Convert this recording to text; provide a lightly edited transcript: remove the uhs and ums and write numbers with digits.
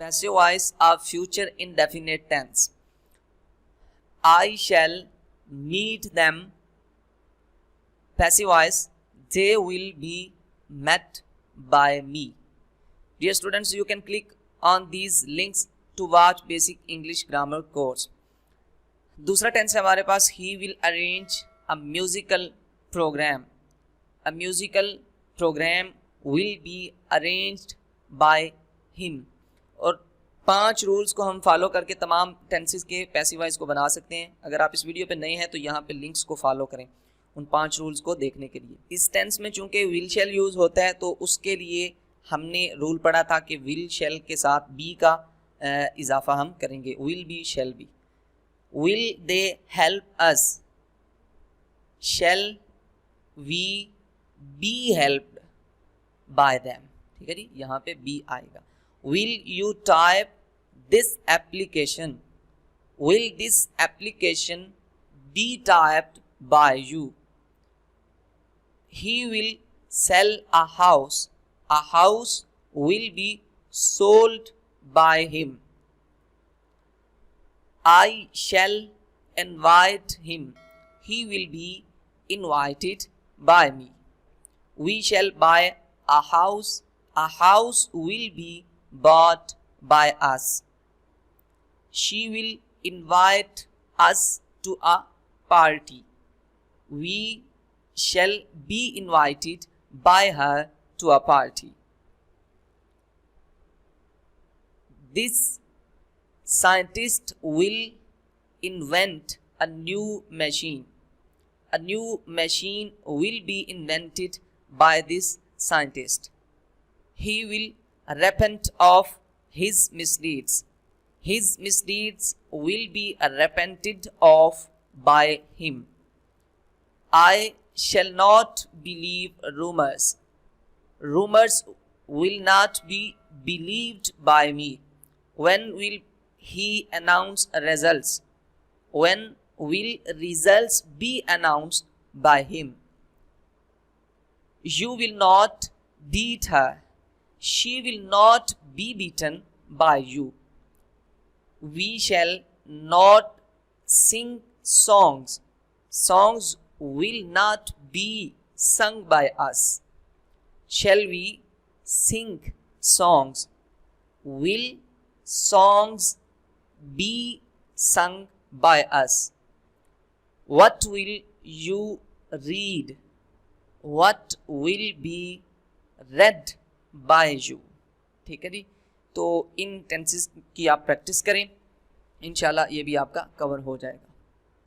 Passive voice of future indefinite tense. I shall meet them. Passive voice, they will be met by me. Dear students, you can click on these links to watch basic English grammar course. दूसरा tense है हमारे पास, he will arrange a musical program. A musical program will be arranged by him. और 5 rules को हम follow करके तमाम tenses के passive voice को बना सकते हैं. अगर आप इस वीडियो पे नए हैं तो यहाँ पे लिंक्स को फॉलो करें उन 5 रूल्स को देखने के लिए. इस टेंस में चूंकि विल शैल यूज होता है तो उसके लिए हमने रूल पढ़ा था कि विल शैल के साथ बी का इजाफा हम करेंगे. Will be shall be. Will they help us, shall we be helped by them. ठीक है जी, यहाँ पे बी आएगा. Will you type this application? Will this application be typed by you? He will sell a house. A house will be sold by him. I shall invite him. He will be invited by me. We shall buy a house. A house will be bought by us. She will invite us to a party. We shall be invited by her to a party. This scientist will invent a new machine. A new machine will be invented by this scientist. He will repent of his misdeeds. His misdeeds will be repented of by him. I shall not believe rumors. Rumors will not be believed by me. When will he announce results? When will results be announced by him? You will not beat her. She will not be beaten by you. We shall not sing songs. Songs will not be sung by us. Shall we sing songs? Will songs be sung by us? What will you read? What will be read by you. ठीक है जी, तो इन tenses की आप practice करें, इंशाल्लाह ये भी आपका कवर हो जाएगा.